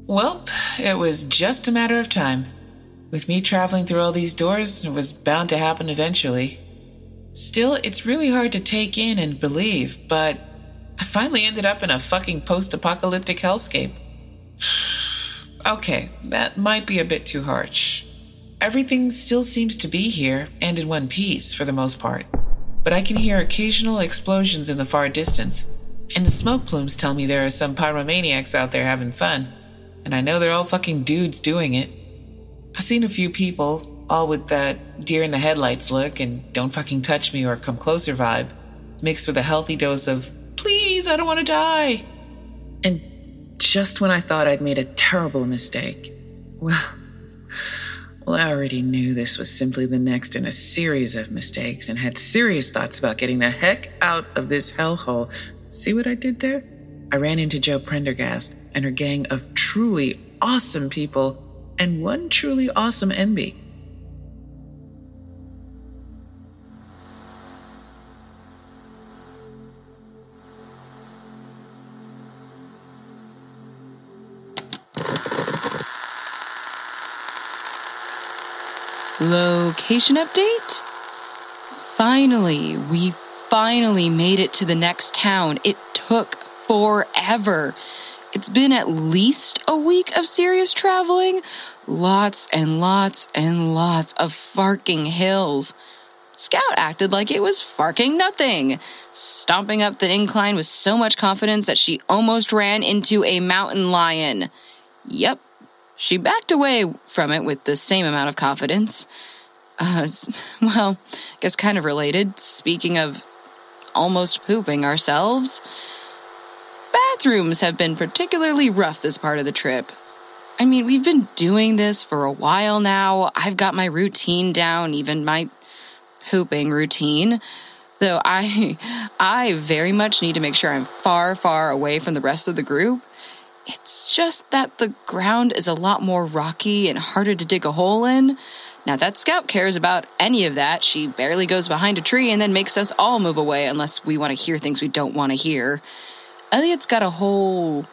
Well, it was just a matter of time. With me traveling through all these doors, it was bound to happen eventually. Still, it's really hard to take in and believe, but I finally ended up in a fucking post-apocalyptic hellscape. Okay, that might be a bit too harsh. Everything still seems to be here, and in one piece, for the most part. But I can hear occasional explosions in the far distance, and the smoke plumes tell me there are some pyromaniacs out there having fun. And I know they're all fucking dudes doing it. I've seen a few people, all with that deer-in-the-headlights look and don't fucking touch me or come closer vibe, mixed with a healthy dose of, please, I don't want to die. And just when I thought I'd made a terrible mistake, well, I already knew this was simply the next in a series of mistakes and had serious thoughts about getting the heck out of this hellhole. See what I did there? I ran into Jo Prendergast and her gang of truly awesome people and one truly awesome enby. Location update? We finally made it to the next town. It took forever. It's been at least a week of serious traveling. Lots and lots and lots of farking hills. Scout acted like it was farking nothing, stomping up the incline with so much confidence that she almost ran into a mountain lion. Yep, she backed away from it with the same amount of confidence. Well, I guess kind of related. Speaking of almost pooping ourselves, bathrooms have been particularly rough this part of the trip. I mean, we've been doing this for a while now. I've got my routine down, even my pooping routine. Though I very much need to make sure I'm far, far away from the rest of the group. It's just that the ground is a lot more rocky and harder to dig a hole in. Not that Scout cares about any of that. She barely goes behind a tree and then makes us all move away unless we want to hear things we don't want to hear. Elliot's got a whole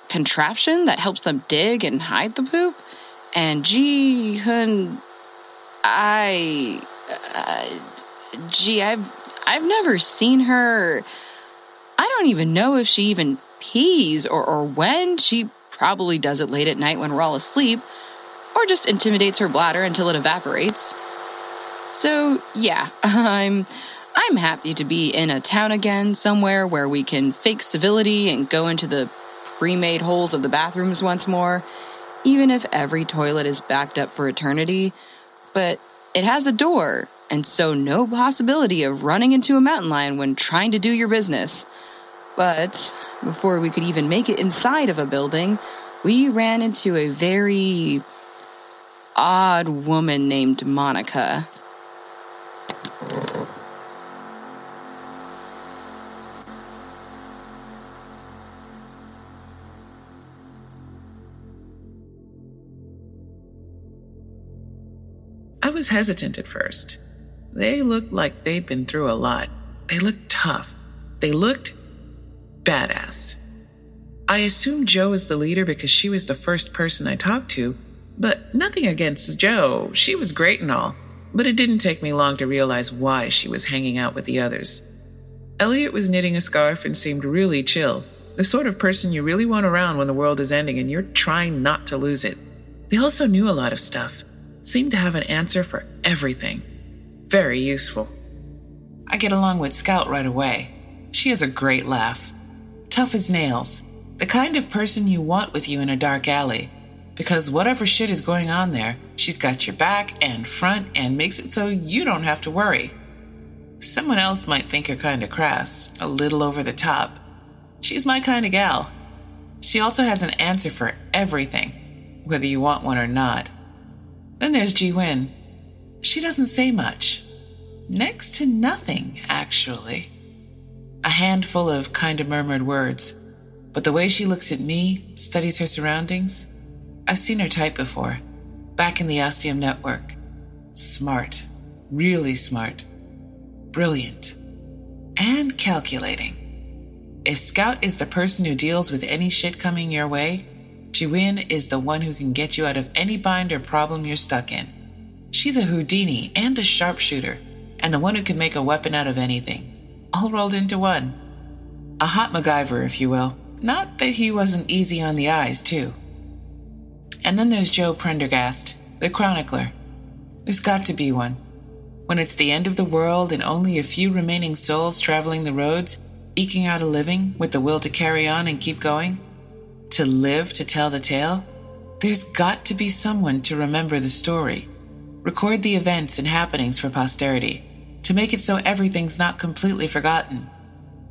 contraption that helps them dig and hide the poop. And I've never seen her. I don't even know if she even pees or when. She probably does it late at night when we're all asleep, or just intimidates her bladder until it evaporates. So yeah, I'm happy to be in a town again, somewhere where we can fake civility and go into the pre-made holes of the bathrooms once more, even if every toilet is backed up for eternity. But it has a door, and so no possibility of running into a mountain lion when trying to do your business. But before we could even make it inside of a building, we ran into a very odd woman named Monica. I was hesitant at first. They looked like they'd been through a lot. They looked tough. They looked badass. I assumed Jo was the leader because she was the first person I talked to, but nothing against Jo. She was great and all, but it didn't take me long to realize why she was hanging out with the others. Elliot was knitting a scarf and seemed really chill, the sort of person you really want around when the world is ending and you're trying not to lose it. They also knew a lot of stuff, seemed to have an answer for everything. Very useful. I get along with Scout right away. She has a great laugh. Tough as nails. The kind of person you want with you in a dark alley. Because whatever shit is going on there, she's got your back and front and makes it so you don't have to worry. Someone else might think her kind of crass, a little over the top. She's my kind of gal. She also has an answer for everything, whether you want one or not. Then there's Ji-Win. She doesn't say much. Next to nothing, actually. A handful of kind of murmured words. But the way she looks at me, studies her surroundings, I've seen her type before, back in the Ostium network. Smart. Really smart. Brilliant. And calculating. If Scout is the person who deals with any shit coming your way, Jiwin is the one who can get you out of any bind or problem you're stuck in. She's a Houdini and a sharpshooter, and the one who can make a weapon out of anything, all rolled into one. A hot MacGyver, if you will. Not that he wasn't easy on the eyes, too. And then there's Jo Prendergast, the chronicler. There's got to be one. When it's the end of the world and only a few remaining souls traveling the roads, eking out a living with the will to carry on and keep going, to live to tell the tale, there's got to be someone to remember the story, record the events and happenings for posterity, to make it so everything's not completely forgotten,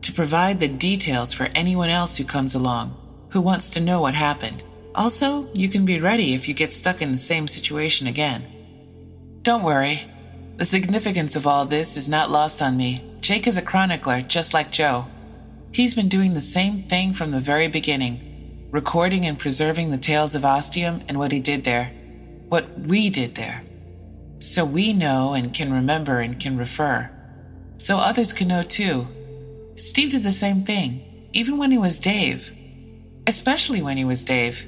to provide the details for anyone else who comes along, who wants to know what happened. Also, you can be ready if you get stuck in the same situation again. Don't worry. The significance of all this is not lost on me. Jake is a chronicler, just like Jo. He's been doing the same thing from the very beginning, recording and preserving the tales of Ostium and what he did there, what we did there. So we know and can remember and can refer. So others can know too. Steve did the same thing, even when he was Dave. Especially when he was Dave.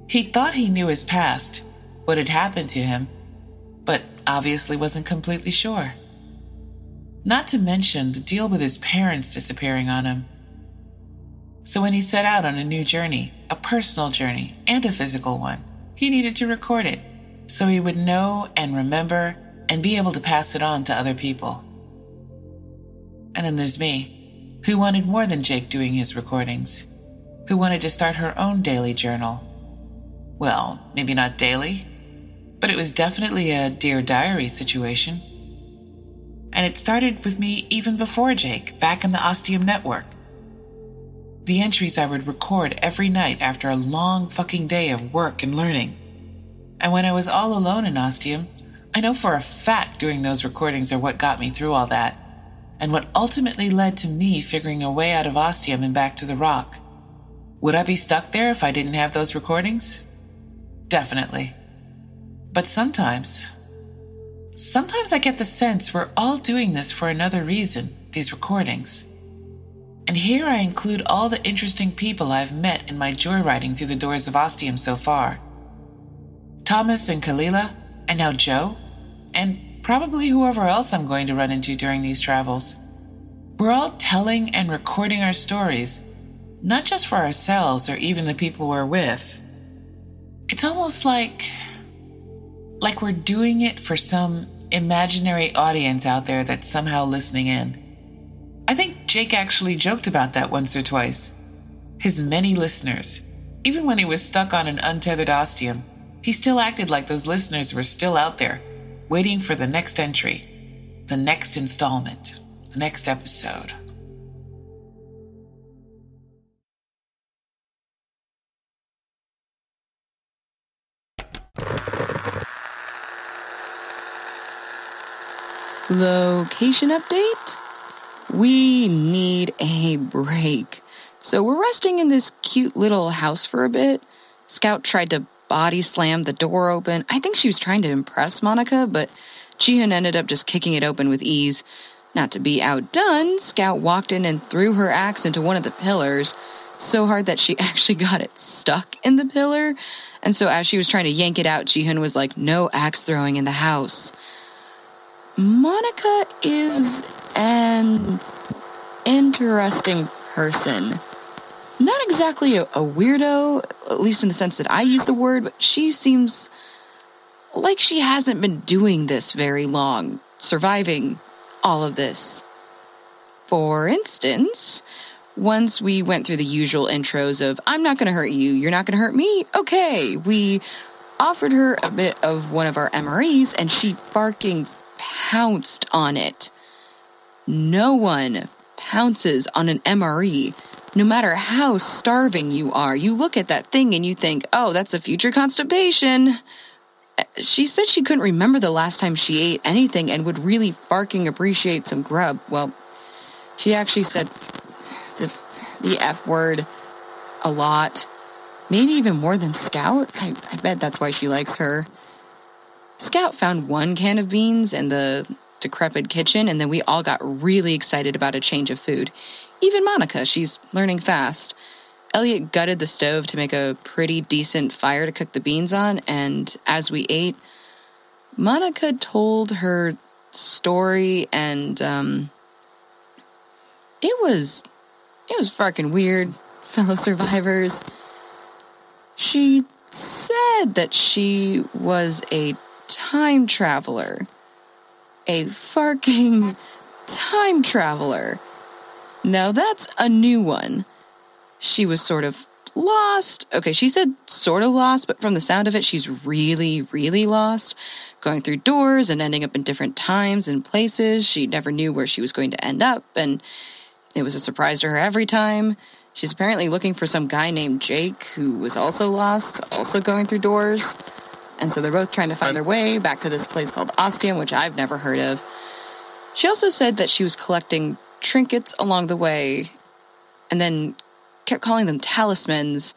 He thought he knew his past, what had happened to him, but obviously wasn't completely sure. Not to mention the deal with his parents disappearing on him. So when he set out on a new journey, a personal journey and a physical one, he needed to record it so he would know and remember and be able to pass it on to other people. And then there's me, who wanted more than Jake doing his recordings, who wanted to start her own daily journal. Well, maybe not daily, but it was definitely a Dear Diary situation. And it started with me even before Jake, back in the Ostium network. The entries I would record every night after a long fucking day of work and learning. And when I was all alone in Ostium, I know for a fact doing those recordings are what got me through all that, and what ultimately led to me figuring a way out of Ostium and back to the Rock. Would I be stuck there if I didn't have those recordings? Definitely. But sometimes I get the sense we're all doing this for another reason, these recordings. And here I include all the interesting people I've met in my joyriding through the doors of Ostium so far. Thomas and Kalila, and now Jo, and probably whoever else I'm going to run into during these travels. We're all telling and recording our stories, not just for ourselves or even the people we're with. It's almost like we're doing it for some imaginary audience out there that's somehow listening in. I think Jake actually joked about that once or twice. His many listeners. Even when he was stuck on an untethered Ostium, he still acted like those listeners were still out there, waiting for the next entry, the next installment, the next episode. Location update? We need a break. So we're resting in this cute little house for a bit. Scout tried to body slam the door open. I think she was trying to impress Monica, but Jihyun ended up just kicking it open with ease. Not to be outdone, Scout walked in and threw her axe into one of the pillars, so hard that she actually got it stuck in the pillar. And so as she was trying to yank it out, Jihyun was like, "No axe throwing in the house." Monica is an interesting person. Not exactly a weirdo, at least in the sense that I use the word, but she seems like she hasn't been doing this very long, surviving all of this. For instance, once we went through the usual intros of, "I'm not going to hurt you, you're not going to hurt me, okay," we offered her a bit of one of our MREs, and she fucking pounced on it. No one pounces on an MRE, no matter how starving you are. You look at that thing and you think, "Oh, that's a future constipation." She said she couldn't remember the last time she ate anything and would really fucking appreciate some grub. Well, she actually said the F word a lot. Maybe even more than Scout. I bet that's why she likes her. Scout found one can of beans in the decrepit kitchen, and then we all got really excited about a change of food. Even Monica, she's learning fast. Elliot gutted the stove to make a pretty decent fire to cook the beans on, and as we ate, Monica told her story, and it was fucking weird, fellow survivors. She said that she was a time traveler. A fucking time traveler. Now that's a new one. She was sort of lost. Okay, she said sort of lost, but from the sound of it, she's really, really lost. Going through doors and ending up in different times and places. She never knew where she was going to end up, and it was a surprise to her every time. She's apparently looking for some guy named Jake, who was also lost, also going through doors. And so they're both trying to find their way back to this place called Ostium, which I've never heard of. She also said that she was collecting trinkets along the way, and then kept calling them talismans,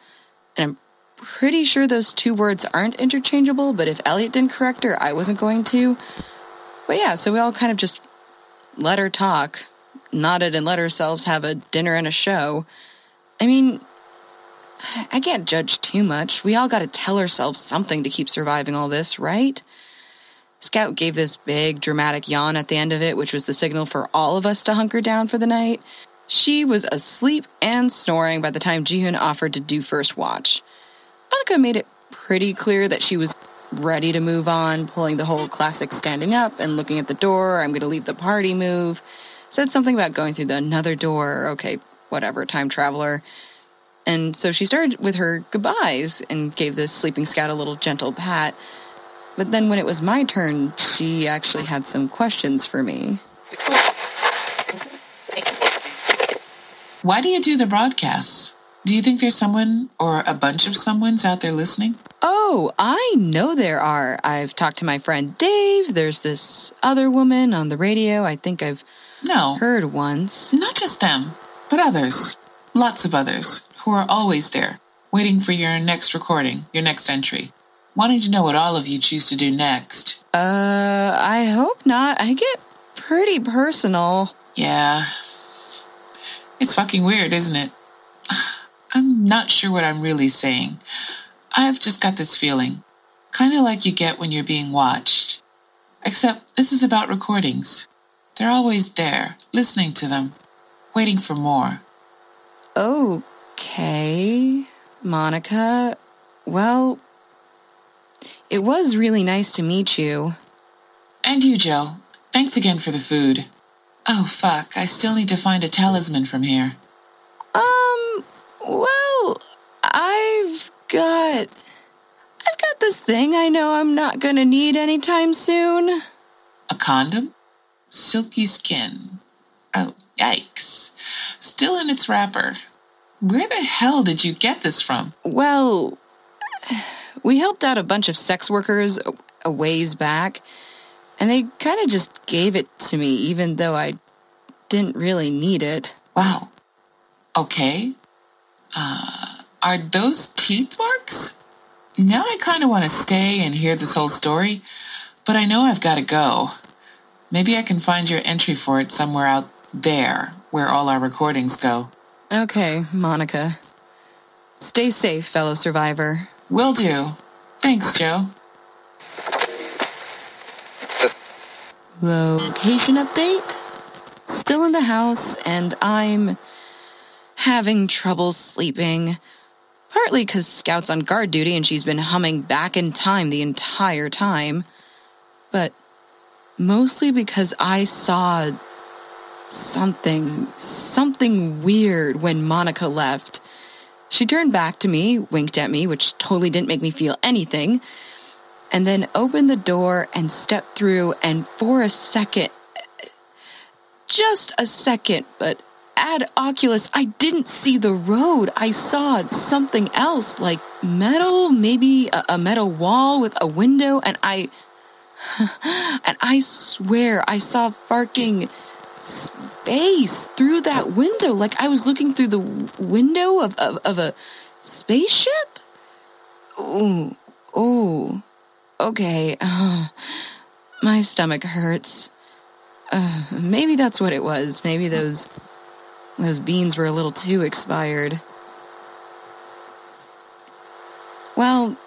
and I'm pretty sure those two words aren't interchangeable, but if Elliot didn't correct her, I wasn't going to. But yeah, so we all kind of just let her talk, nodded and let ourselves have a dinner and a show. I mean, I can't judge too much. We all gotta tell ourselves something to keep surviving all this, right? Scout gave this big, dramatic yawn at the end of it, which was the signal for all of us to hunker down for the night. She was asleep and snoring by the time Jihoon offered to do first watch. Monica made it pretty clear that she was ready to move on, pulling the whole classic standing up and looking at the door, I'm going to leave the party move. Said something about going through another door, okay, whatever, time traveler. And so she started with her goodbyes and gave the sleeping Scout a little gentle pat. But then when it was my turn, she actually had some questions for me. Why do you do the broadcasts? Do you think there's someone or a bunch of someones out there listening? Oh, I know there are. I've talked to my friend Dave. There's this other woman on the radio I think I've heard once. Not just them, but others. Lots of others who are always there, waiting for your next recording, your next entry. Wanting to know what all of you choose to do next. I hope not. I get pretty personal. Yeah. It's fucking weird, isn't it? I'm not sure what I'm really saying. I've just got this feeling. Kind of like you get when you're being watched. Except this is about recordings. They're always there, listening to them, waiting for more. Okay, Monica. Well, it was really nice to meet you. And you, Jo. Thanks again for the food. Oh, fuck. I still need to find a talisman from here. Well, I've got this thing I know I'm not gonna need anytime soon. A condom? Silky skin. Oh, yikes. Still in its wrapper. Where the hell did you get this from? Well, we helped out a bunch of sex workers a ways back, and they kind of just gave it to me, even though I didn't really need it. Wow. Okay. Are those teeth marks? Now I kind of want to stay and hear this whole story, but I know I've got to go. Maybe I can find your entry for it somewhere out there, where all our recordings go. Okay, Monica. Stay safe, fellow survivor. Will do. Thanks, Jo. Location update? Still in the house, and I'm having trouble sleeping. Partly because Scout's on guard duty and she's been humming Back in Time the entire time. But mostly because I saw something weird when Monica left. She turned back to me, winked at me, which totally didn't make me feel anything, and then opened the door and stepped through, and for a second, just a second, but ad oculus, I didn't see the road. I saw something else, like metal, maybe a metal wall with a window, and I swear I saw fucking space through that window, like I was looking through the window of a spaceship. Ooh, okay. My stomach hurts. Maybe that's what it was. Maybe those beans were a little too expired. Well,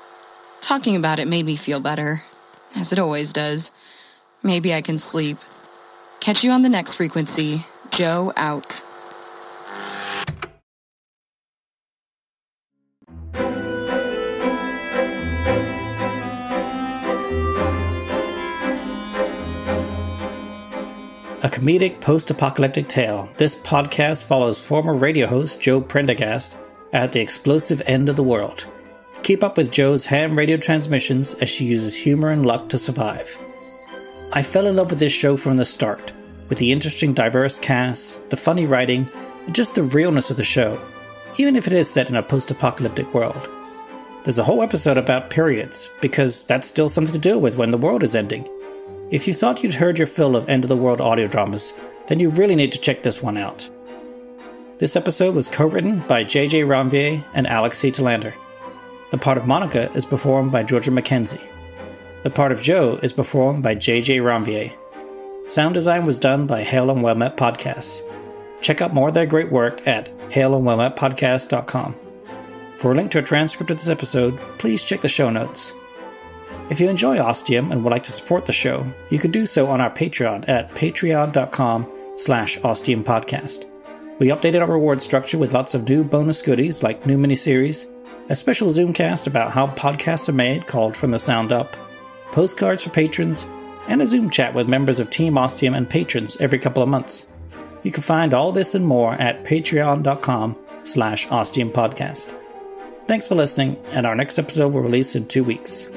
talking about it made me feel better, as it always does. Maybe I can sleep. Catch you on the next frequency. Jo out. A comedic post-apocalyptic tale, this podcast follows former radio host Jo Prendergast at the explosive end of the world. Keep up with Jo's ham radio transmissions as she uses humor and luck to survive. I fell in love with this show from the start, with the interesting diverse cast, the funny writing, and just the realness of the show, even if it is set in a post-apocalyptic world. There's a whole episode about periods, because that's still something to deal with when the world is ending. If you thought you'd heard your fill of end-of-the-world audio dramas, then you really need to check this one out. This episode was co-written by JJ Ranvier and Alex Telander. The part of Monica is performed by Georgia Mckenzie. The part of Jo is performed by JJ Ranvier. Sound design was done by Hail and Well Met Podcasts. Check out more of their great work at hailandwellmetpodcast.com. For a link to a transcript of this episode, please check the show notes. If you enjoy Ostium and would like to support the show, you can do so on our Patreon at patreon.com/ostiumpodcast. We updated our reward structure with lots of new bonus goodies like new miniseries, a special Zoomcast about how podcasts are made called From the Sound Up, postcards for patrons, and a Zoom chat with members of Team Ostium and patrons every couple of months. You can find all this and more at patreon.com/ostiumpodcast. Thanks for listening, and our next episode will release in 2 weeks.